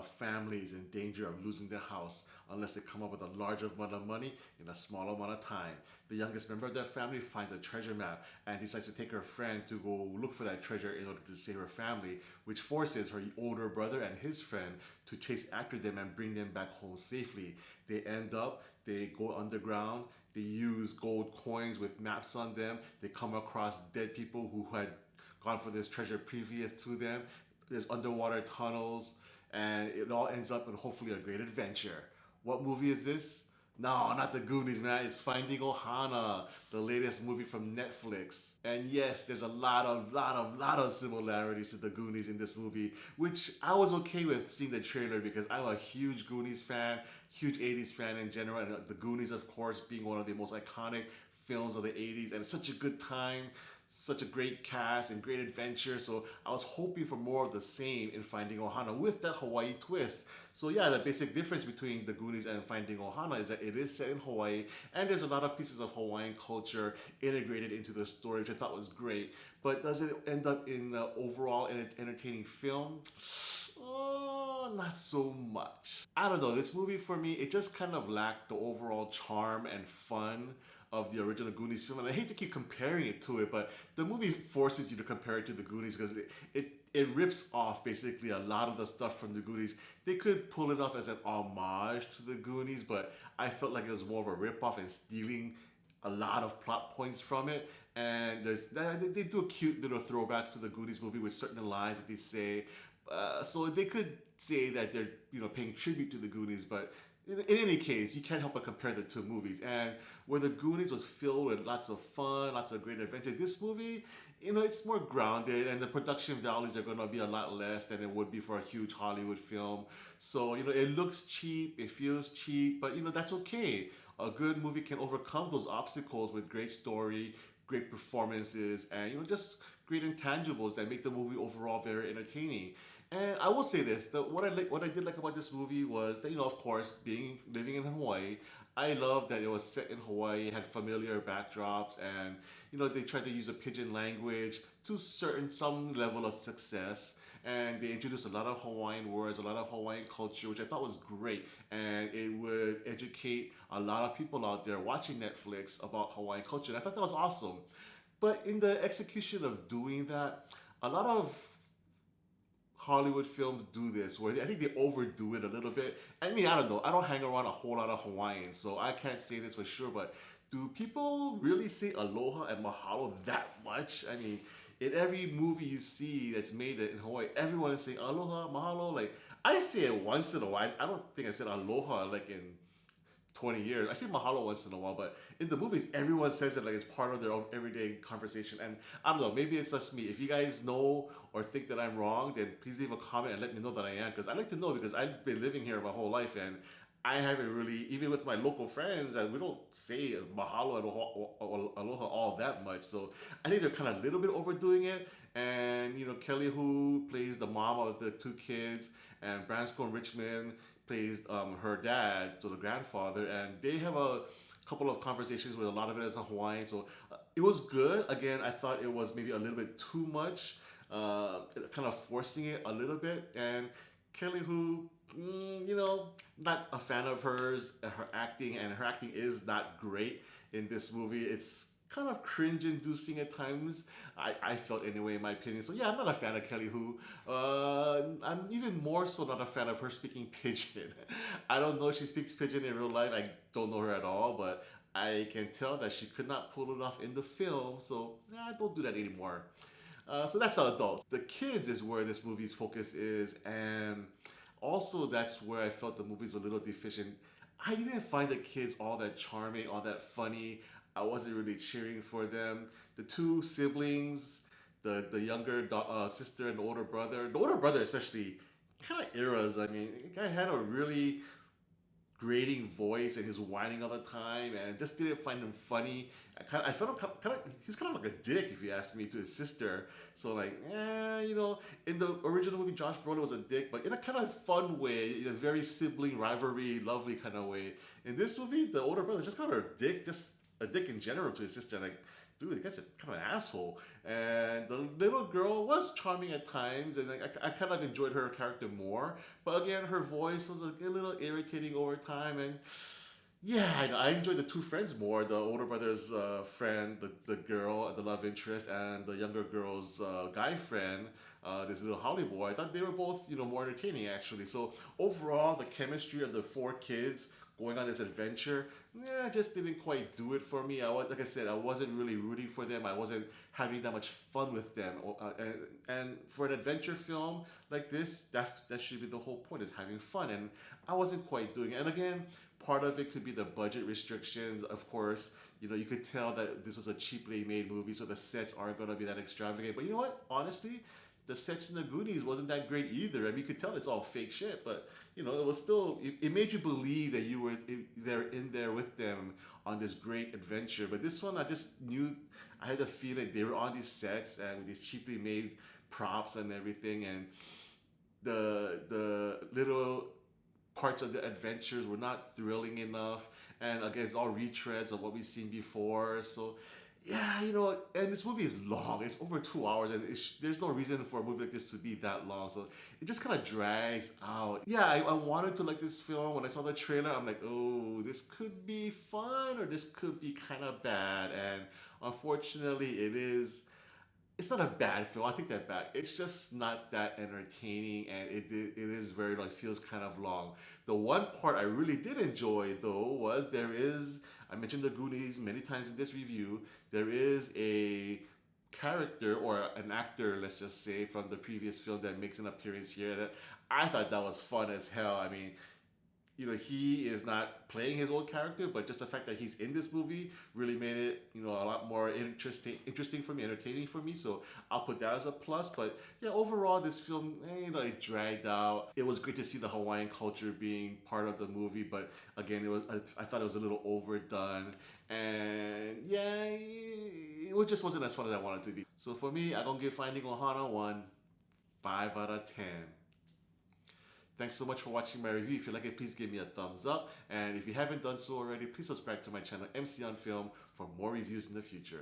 a family is in danger of losing their house unless they come up with a large amount of money in a small amount of time. The youngest member of that family finds a treasure map and decides to take her friend to go look for that treasure in order to save her family, which forces her older brother and his friend to chase after them and bring them back home safely. They go underground, they use gold coins with maps on them, they come across dead people who had gone for this treasure previous to them. There's underwater tunnels, and it all ends up in hopefully a great adventure. What movie is this? No, not the Goonies, man. It's Finding Ohana, the latest movie from Netflix. And yes, there's a lot of similarities to the Goonies in this movie, which I was okay with seeing the trailer because I'm a huge Goonies fan, huge 80s fan in general, and the Goonies, of course, being one of the most iconic films of the 80s, and such a good time, such a great cast and great adventure. So I was hoping for more of the same in Finding Ohana with that Hawaii twist. So yeah, the basic difference between the Goonies and Finding Ohana is that it is set in Hawaii and there's a lot of pieces of Hawaiian culture integrated into the story, which I thought was great. But does it end up in the overall entertaining film? Oh, not so much. I don't know. This movie for me, it just kind of lacked the overall charm and fun of the original Goonies film. And I hate to keep comparing it to it, but the movie forces you to compare it to the Goonies because it rips off basically a lot of the stuff from the Goonies. They could pull it off as an homage to the Goonies, but I felt like it was more of a rip off and stealing a lot of plot points from it. And they do a cute little throwbacks to the Goonies movie with certain lines that they say. So they could say that they're paying tribute to the Goonies, but in any case, you can't help but compare the two movies. And where the Goonies was filled with lots of fun, lots of great adventure, this movie, it's more grounded, and the production values are going to be a lot less than it would be for a huge Hollywood film. So it looks cheap, it feels cheap, but that's okay. A good movie can overcome those obstacles with great story, great performances, and just great intangibles that make the movie overall very entertaining. And I will say this: what I did like about this movie was that of course, living in Hawaii, I love that it was set in Hawaii, had familiar backdrops, and they tried to use a pidgin language to some level of success. And they introduced a lot of Hawaiian words, a lot of Hawaiian culture, which I thought was great. And it would educate a lot of people out there watching Netflix about Hawaiian culture. And I thought that was awesome. But in the execution of doing that, a lot of Hollywood films do this, where I think they overdo it a little bit. I mean, I don't know. I don't hang around a whole lot of Hawaiians, so I can't say this for sure, but do people really say aloha and mahalo that much? I mean, in every movie you see that's made in Hawaii, everyone is saying aloha, mahalo. Like, I say it once in a while. I don't think I said aloha like in 20 years. I say mahalo once in a while, but in the movies, everyone says it like it's part of their own everyday conversation. And I don't know, maybe it's just me. If you guys know or think that I'm wrong, then please leave a comment and let me know that I am, because I like to know, because I've been living here my whole life and I haven't really, even with my local friends, we don't say mahalo and aloha all that much. So I think they're kind of a little bit overdoing it. And, Kelly, who plays the mom of the two kids, and Branscombe Richmond plays her dad, so the grandfather, and they have a couple of conversations with a lot of it as a Hawaiian. So it was good. Again, I thought it was maybe a little bit too much, kind of forcing it a little bit. And Kelly, who, not a fan of hers, her acting, and her acting is not great in this movie. It's kind of cringe-inducing at times. I felt anyway, in my opinion. So yeah, I'm not a fan of Kelly Hu. I'm even more so not a fan of her speaking Pidgin. I don't know if she speaks Pidgin in real life. I don't know her at all, but I can tell that she could not pull it off in the film. So don't do that anymore. So that's the adults. The kids is where this movie's focus is, and also that's where I felt the movie's a little deficient. I didn't find the kids all that charming, all that funny. I wasn't really cheering for them. The two siblings, the younger sister and the older brother especially, kind of eras. I mean, the guy had a really grating voice and he's whining all the time, and just didn't find him funny. I felt him he's kind of like a dick, if you ask me, to his sister. So like, in the original movie, Josh Brolin was a dick, but in a kind of fun way, in a very sibling rivalry, lovely kind of way. In this movie, the older brother just kind of a dick, just a dick in general to his sister. Like, dude, the guy's a, kind of an asshole. And the little girl was charming at times, and like, I kind of enjoyed her character more. But again, her voice was a little irritating over time, and yeah, I enjoyed the two friends more. The older brother's friend, the girl, the love interest, and the younger girl's guy friend, this little Holly boy. I thought they were both, more entertaining actually. So overall, the chemistry of the four kids going on this adventure, yeah, just didn't quite do it for me. Like I said, I wasn't really rooting for them. I wasn't having that much fun with them. And for an adventure film like this, that should be the whole point, is having fun. And I wasn't quite doing it. And again, part of it could be the budget restrictions. Of course, you could tell that this was a cheaply made movie, so the sets aren't going to be that extravagant. But you know what? Honestly, the sets in the Goonies wasn't that great either. I mean, you could tell it's all fake shit, but it was still, it made you believe that you were there in there with them on this great adventure. But this one, I just knew, I had the feeling they were on these sets and with these cheaply made props and everything, and the little parts of the adventures were not thrilling enough, and again, it's all retreads of what we've seen before. So yeah, and this movie is long. It's over 2 hours, and there's no reason for a movie like this to be that long. So it just kind of drags out. Yeah, I wanted to like this film. When I saw the trailer, I'm like, oh, this could be fun, or this could be kind of bad. And unfortunately, it's not a bad film. I take that back. It's just not that entertaining, and it is very, like, feels kind of long. The one part I really did enjoy though was I mentioned the Goonies many times in this review. There is a character or an actor, let's just say, from the previous film that makes an appearance here. That I thought that was fun as hell. I mean, he is not playing his old character, but just the fact that he's in this movie really made it, a lot more interesting for me, entertaining for me. So I'll put that as a plus. But yeah, overall, this film, it dragged out. It was great to see the Hawaiian culture being part of the movie, but again, I thought it was a little overdone, and yeah, it just wasn't as fun as I wanted it to be. So for me, I'm gonna give Finding Ohana 5 out of 10. Thanks so much for watching my review. If you like it, please give me a thumbs up. And if you haven't done so already, please subscribe to my channel, MC on Film, for more reviews in the future.